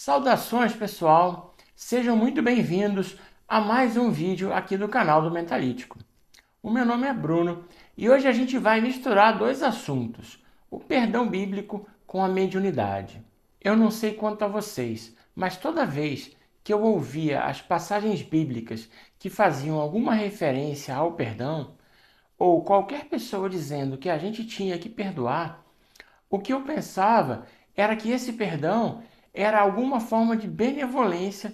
Saudações, pessoal! Sejam muito bem-vindos a mais um vídeo aqui do canal do Mentalítico. O meu nome é Bruno e hoje a gente vai misturar dois assuntos, o perdão bíblico com a mediunidade. Eu não sei quanto a vocês, mas toda vez que eu ouvia as passagens bíblicas que faziam alguma referência ao perdão, ou qualquer pessoa dizendo que a gente tinha que perdoar, o que eu pensava era que esse perdão era alguma forma de benevolência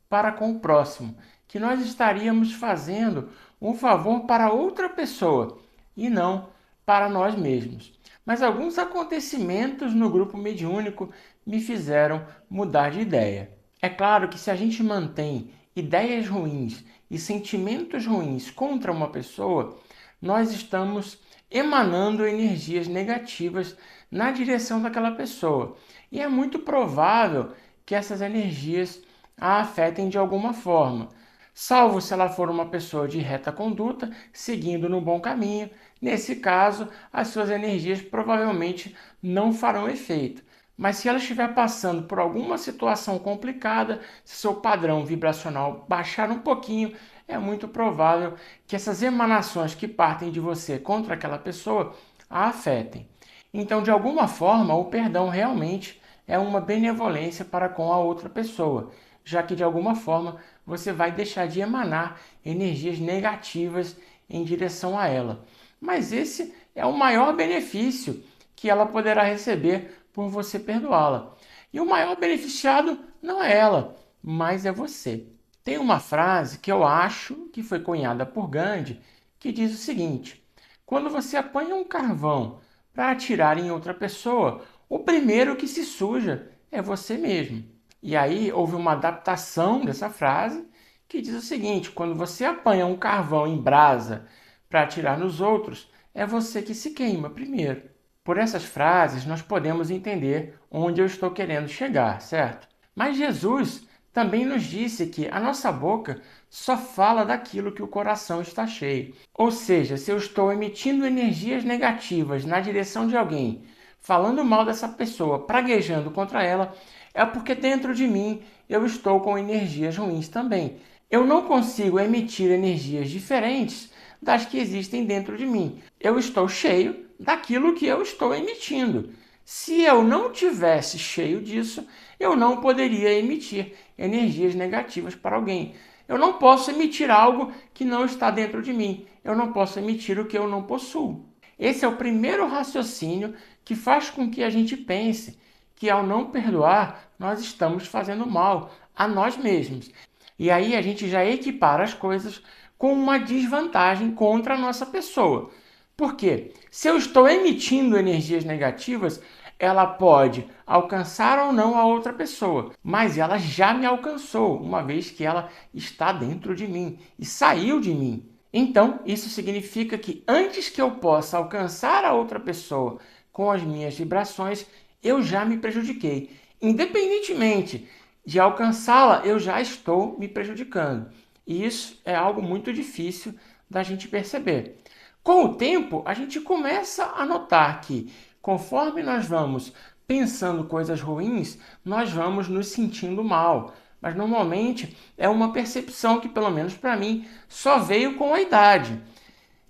para com o próximo, que nós estaríamos fazendo um favor para outra pessoa e não para nós mesmos. Mas alguns acontecimentos no grupo mediúnico me fizeram mudar de ideia. É claro que se a gente mantém ideias ruins e sentimentos ruins contra uma pessoa, nós estamos emanando energias negativas na direção daquela pessoa. E é muito provável que essas energias a afetem de alguma forma. Salvo se ela for uma pessoa de reta conduta, seguindo no bom caminho. Nesse caso, as suas energias provavelmente não farão efeito. Mas se ela estiver passando por alguma situação complicada, se seu padrão vibracional baixar um pouquinho, é muito provável que essas emanações que partem de você contra aquela pessoa a afetem. Então, de alguma forma, o perdão realmente é uma benevolência para com a outra pessoa, já que de alguma forma você vai deixar de emanar energias negativas em direção a ela. Mas esse é o maior benefício que ela poderá receber por você perdoá-la. E o maior beneficiado não é ela, mas é você. Tem uma frase que eu acho que foi cunhada por Gandhi, que diz o seguinte: quando você apanha um carvão para atirar em outra pessoa, o primeiro que se suja é você mesmo. E aí houve uma adaptação dessa frase que diz o seguinte: quando você apanha um carvão em brasa para atirar nos outros, é você que se queima primeiro. Por essas frases, nós podemos entender onde eu estou querendo chegar, certo? Mas Jesus também nos disse que a nossa boca só fala daquilo que o coração está cheio. Ou seja, se eu estou emitindo energias negativas na direção de alguém, falando mal dessa pessoa, praguejando contra ela, é porque dentro de mim eu estou com energias ruins também. Eu não consigo emitir energias diferentes das que existem dentro de mim. Eu estou cheio daquilo que eu estou emitindo. Se eu não tivesse cheio disso, eu não poderia emitir energias negativas para alguém. Eu não posso emitir algo que não está dentro de mim. Eu não posso emitir o que eu não possuo. Esse é o primeiro raciocínio que faz com que a gente pense que ao não perdoar, nós estamos fazendo mal a nós mesmos. E aí a gente já equipara as coisas com uma desvantagem contra a nossa pessoa. Por quê? Se eu estou emitindo energias negativas, ela pode alcançar ou não a outra pessoa, mas ela já me alcançou, uma vez que ela está dentro de mim e saiu de mim. Então, isso significa que antes que eu possa alcançar a outra pessoa com as minhas vibrações, eu já me prejudiquei. Independentemente de alcançá-la, eu já estou me prejudicando. E isso é algo muito difícil da gente perceber. Com o tempo, a gente começa a notar que, conforme nós vamos pensando coisas ruins, nós vamos nos sentindo mal. Mas normalmente é uma percepção que, pelo menos para mim, só veio com a idade.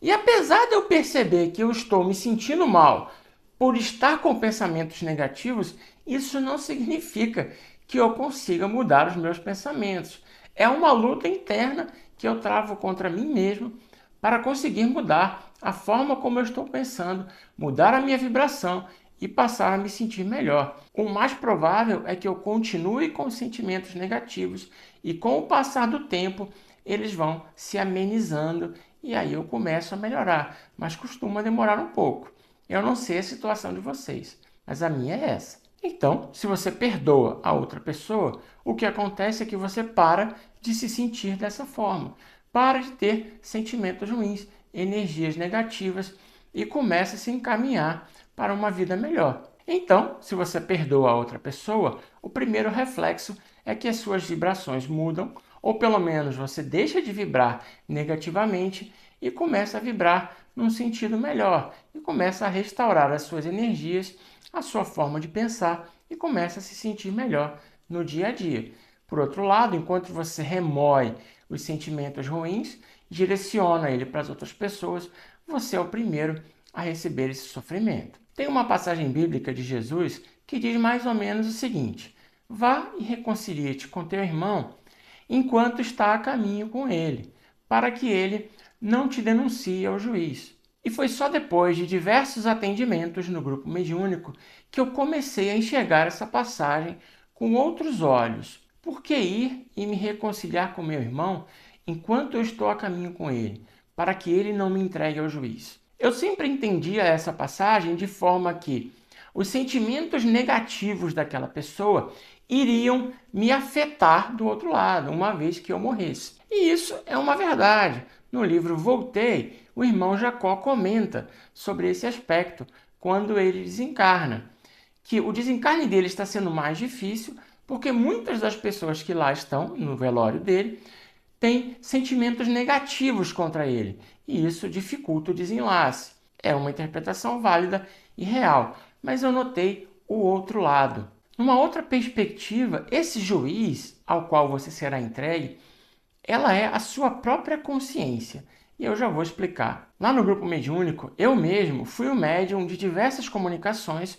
E apesar de eu perceber que eu estou me sentindo mal por estar com pensamentos negativos, isso não significa que eu consiga mudar os meus pensamentos. É uma luta interna que eu travo contra mim mesmo para conseguir mudar a forma como eu estou pensando, mudar a minha vibração e passar a me sentir melhor. O mais provável é que eu continue com sentimentos negativos e com o passar do tempo eles vão se amenizando e aí eu começo a melhorar, mas costuma demorar um pouco. Eu não sei a situação de vocês, mas a minha é essa. Então, se você perdoa a outra pessoa, o que acontece é que você para de se sentir dessa forma, para de ter sentimentos ruins, energias negativas e começa a se encaminhar para uma vida melhor. Então, se você perdoa a outra pessoa, o primeiro reflexo é que as suas vibrações mudam, ou pelo menos você deixa de vibrar negativamente e começa a vibrar num sentido melhor e começa a restaurar as suas energias, a sua forma de pensar e começa a se sentir melhor no dia a dia. Por outro lado, enquanto você remoe os sentimentos ruins, direciona ele para as outras pessoas, você é o primeiro a receber esse sofrimento. Tem uma passagem bíblica de Jesus que diz mais ou menos o seguinte: vá e reconcilie-te com teu irmão enquanto está a caminho com ele, para que ele não te denuncie ao juiz. E foi só depois de diversos atendimentos no grupo mediúnico que eu comecei a enxergar essa passagem com outros olhos. Por que ir e me reconciliar com meu irmão enquanto eu estou a caminho com ele, para que ele não me entregue ao juiz? Eu sempre entendia essa passagem de forma que os sentimentos negativos daquela pessoa iriam me afetar do outro lado, uma vez que eu morresse. E isso é uma verdade. No livro Voltei, o irmão Jacó comenta sobre esse aspecto quando ele desencarna, que o desencarne dele está sendo mais difícil porque muitas das pessoas que lá estão, no velório dele, têm sentimentos negativos contra ele, e isso dificulta o desenlace. É uma interpretação válida e real, mas eu notei o outro lado. Numa outra perspectiva, esse juiz ao qual você será entregue, ela é a sua própria consciência. E eu já vou explicar. Lá no grupo mediúnico, eu mesmo fui o médium de diversas comunicações,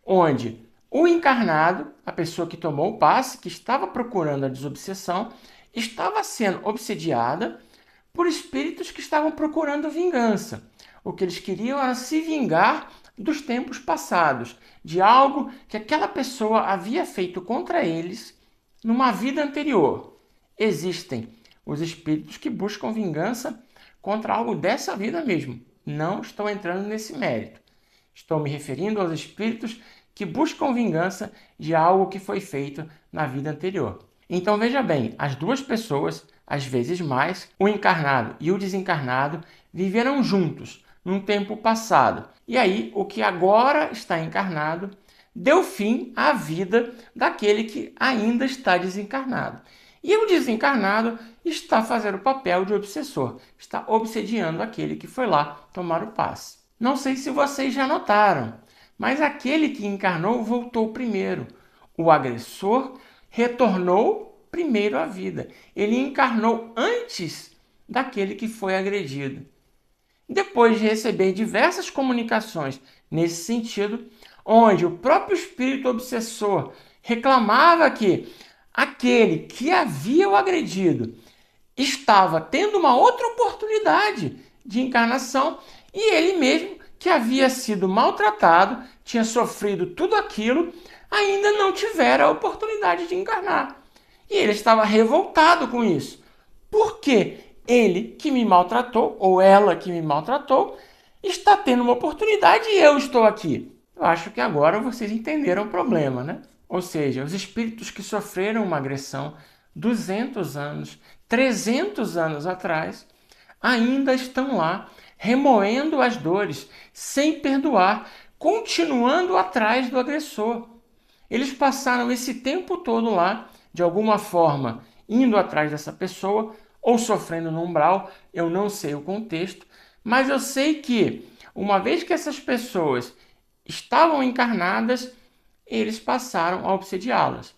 onde o encarnado, a pessoa que tomou o passe, que estava procurando a desobsessão, estava sendo obsediada por espíritos que estavam procurando vingança. O que eles queriam era se vingar dos tempos passados, de algo que aquela pessoa havia feito contra eles numa vida anterior. Existem os espíritos que buscam vingança contra algo dessa vida mesmo. Não estou entrando nesse mérito. Estou me referindo aos espíritos que buscam vingança de algo que foi feito na vida anterior. Então veja bem, as duas pessoas, às vezes mais, o encarnado e o desencarnado, viveram juntos num tempo passado. E aí, o que agora está encarnado deu fim à vida daquele que ainda está desencarnado. E o desencarnado está fazendo o papel de obsessor, está obsediando aquele que foi lá tomar o passe. Não sei se vocês já notaram, mas aquele que encarnou voltou primeiro. O agressor retornou primeiro à vida. Ele encarnou antes daquele que foi agredido. Depois de receber diversas comunicações nesse sentido, onde o próprio espírito obsessor reclamava que aquele que havia o agredido estava tendo uma outra oportunidade de encarnação e ele mesmo, que havia sido maltratado, tinha sofrido tudo aquilo, ainda não tivera a oportunidade de encarnar. E ele estava revoltado com isso. Por quê? Ele que me maltratou, ou ela que me maltratou, está tendo uma oportunidade e eu estou aqui. Eu acho que agora vocês entenderam o problema, né? Ou seja, os espíritos que sofreram uma agressão 200 anos, 300 anos atrás, ainda estão lá, remoendo as dores, sem perdoar, continuando atrás do agressor. Eles passaram esse tempo todo lá, de alguma forma, indo atrás dessa pessoa, ou sofrendo no umbral, eu não sei o contexto, mas eu sei que, uma vez que essas pessoas estavam encarnadas, eles passaram a obsediá-las.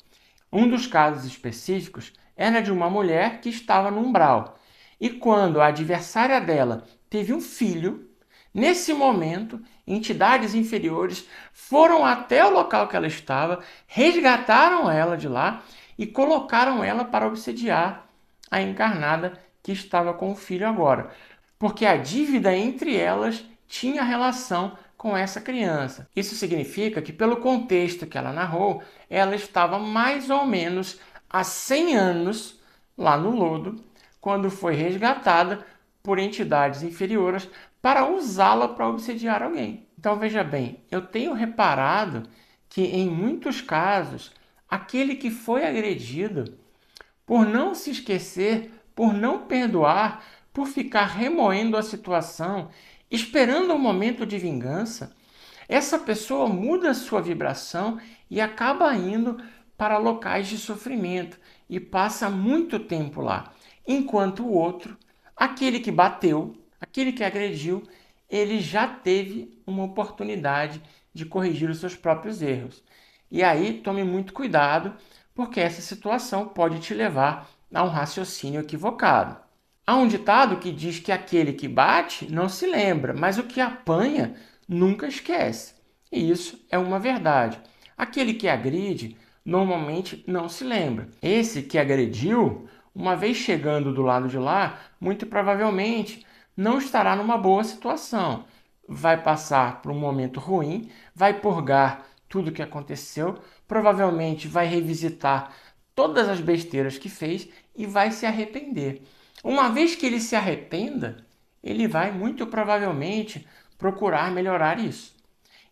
Um dos casos específicos era de uma mulher que estava no umbral, e quando a adversária dela teve um filho, nesse momento, entidades inferiores foram até o local que ela estava, resgataram ela de lá e colocaram ela para obsediar a encarnada que estava com o filho agora, porque a dívida entre elas tinha relação com essa criança. Isso significa que, pelo contexto que ela narrou, ela estava mais ou menos há 100 anos lá no lodo, quando foi resgatada por entidades inferiores para usá-la para obsediar alguém. Então veja bem, eu tenho reparado que em muitos casos, aquele que foi agredido, por não se esquecer, por não perdoar, por ficar remoendo a situação, esperando um momento de vingança, essa pessoa muda a sua vibração e acaba indo para locais de sofrimento e passa muito tempo lá. Enquanto o outro, aquele que bateu, aquele que agrediu, ele já teve uma oportunidade de corrigir os seus próprios erros. E aí tome muito cuidado, porque essa situação pode te levar a um raciocínio equivocado. Há um ditado que diz que aquele que bate não se lembra, mas o que apanha nunca esquece. E isso é uma verdade. Aquele que agride normalmente não se lembra. Esse que agrediu, uma vez chegando do lado de lá, muito provavelmente não estará numa boa situação. Vai passar por um momento ruim, vai purgar tudo o que aconteceu, provavelmente vai revisitar todas as besteiras que fez e vai se arrepender. Uma vez que ele se arrependa, ele vai muito provavelmente procurar melhorar isso.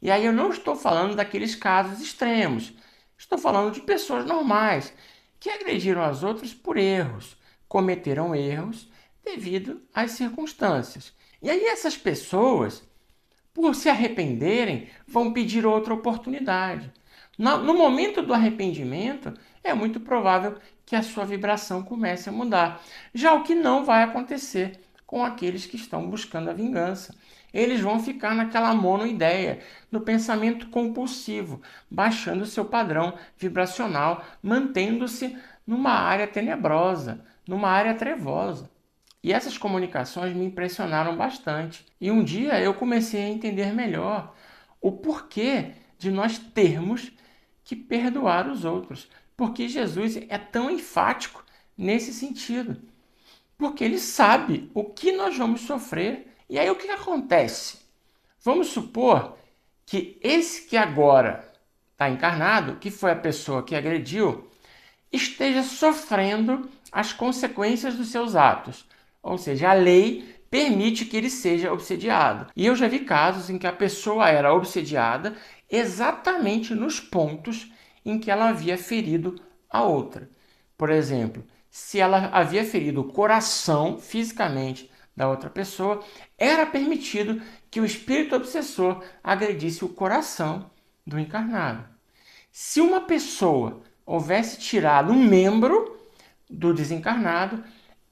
E aí eu não estou falando daqueles casos extremos. Estou falando de pessoas normais que agrediram as outras por erros, cometeram erros devido às circunstâncias. E aí essas pessoas, por se arrependerem, vão pedir outra oportunidade. No momento do arrependimento, é muito provável que a sua vibração comece a mudar. Já o que não vai acontecer com aqueles que estão buscando a vingança. Eles vão ficar naquela monoideia, no pensamento compulsivo, baixando seu padrão vibracional, mantendo-se numa área tenebrosa, numa área trevosa. E essas comunicações me impressionaram bastante. E um dia eu comecei a entender melhor o porquê de nós termos que perdoar os outros. Porque Jesus é tão enfático nesse sentido. Porque ele sabe o que nós vamos sofrer. E aí o que acontece? Vamos supor que esse que agora está encarnado, que foi a pessoa que agrediu, esteja sofrendo as consequências dos seus atos. Ou seja, a lei permite que ele seja obsediado. E eu já vi casos em que a pessoa era obsediada exatamente nos pontos em que ela havia ferido a outra. Por exemplo, se ela havia ferido o coração fisicamente da outra pessoa, era permitido que o espírito obsessor agredisse o coração do encarnado. Se uma pessoa houvesse tirado um membro do desencarnado,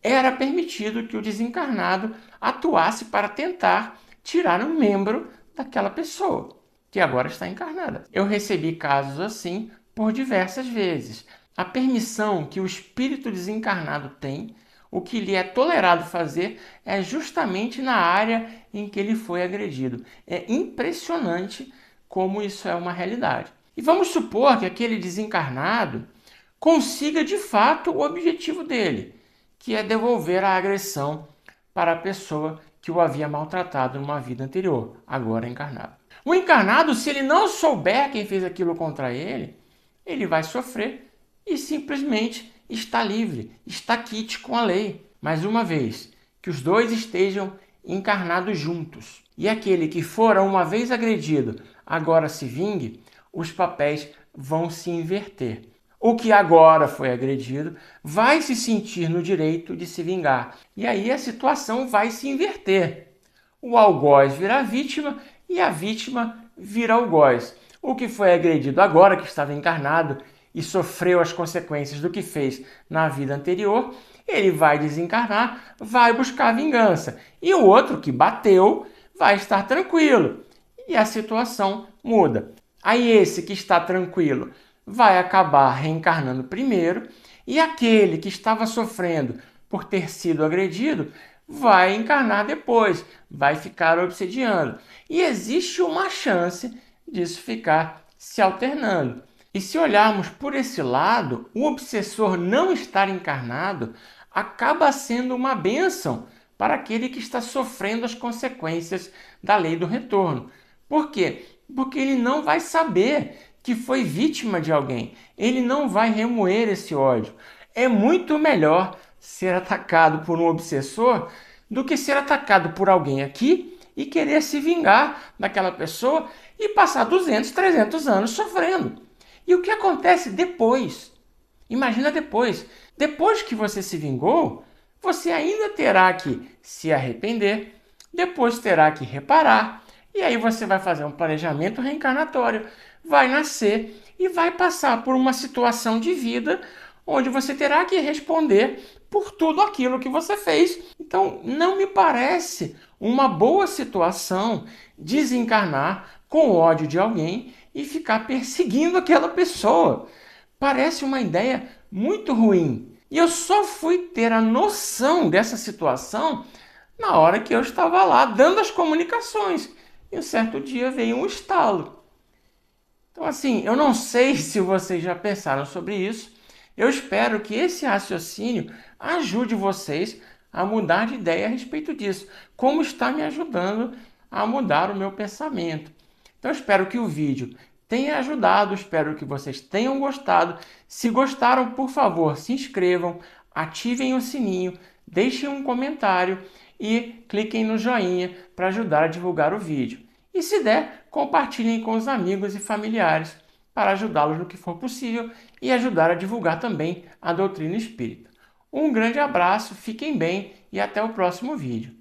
era permitido que o desencarnado atuasse para tentar tirar um membro daquela pessoa, que agora está encarnada. Eu recebi casos assim por diversas vezes. A permissão que o espírito desencarnado tem, o que lhe é tolerado fazer, é justamente na área em que ele foi agredido. É impressionante como isso é uma realidade. E vamos supor que aquele desencarnado consiga de fato o objetivo dele, que é devolver a agressão para a pessoa que o havia maltratado numa vida anterior, agora encarnado. O encarnado, se ele não souber quem fez aquilo contra ele, ele vai sofrer e simplesmente está livre, está quite com a lei. Mas uma vez que os dois estejam encarnados juntos e aquele que fora uma vez agredido agora se vingue, os papéis vão se inverter. O que agora foi agredido vai se sentir no direito de se vingar. E aí a situação vai se inverter. O algoz vira a vítima e a vítima vira algoz. O que foi agredido agora, que estava encarnado e sofreu as consequências do que fez na vida anterior, ele vai desencarnar, vai buscar vingança. E o outro que bateu vai estar tranquilo. E a situação muda. Aí esse que está tranquilo vai acabar reencarnando primeiro, e aquele que estava sofrendo por ter sido agredido vai encarnar depois, vai ficar obsediando. E existe uma chance disso ficar se alternando. E se olharmos por esse lado, o obsessor não estar encarnado acaba sendo uma bênção para aquele que está sofrendo as consequências da lei do retorno. Por quê? Porque ele não vai saber que foi vítima de alguém. Ele não vai remoer esse ódio. É muito melhor ser atacado por um obsessor do que ser atacado por alguém aqui e querer se vingar daquela pessoa e passar 200, 300 anos sofrendo. E o que acontece depois? Imagina depois. Depois que você se vingou, você ainda terá que se arrepender, depois terá que reparar, e aí você vai fazer um planejamento reencarnatório, vai nascer e vai passar por uma situação de vida onde você terá que responder por tudo aquilo que você fez. Então, não me parece uma boa situação desencarnar com ódio de alguém e ficar perseguindo aquela pessoa. parece uma ideia muito ruim. E eu só fui ter a noção dessa situação na hora que eu estava lá dando as comunicações. E um certo dia veio um estalo. Então, assim, eu não sei se vocês já pensaram sobre isso. Eu espero que esse raciocínio ajude vocês a mudar de ideia a respeito disso, como está me ajudando a mudar o meu pensamento. Então, eu espero que o vídeo tenha ajudado, espero que vocês tenham gostado. Se gostaram, por favor, se inscrevam, ativem o sininho, deixem um comentário e cliquem no joinha para ajudar a divulgar o vídeo. E se der, compartilhem com os amigos e familiares para ajudá-los no que for possível e ajudar a divulgar também a doutrina espírita. Um grande abraço, fiquem bem e até o próximo vídeo.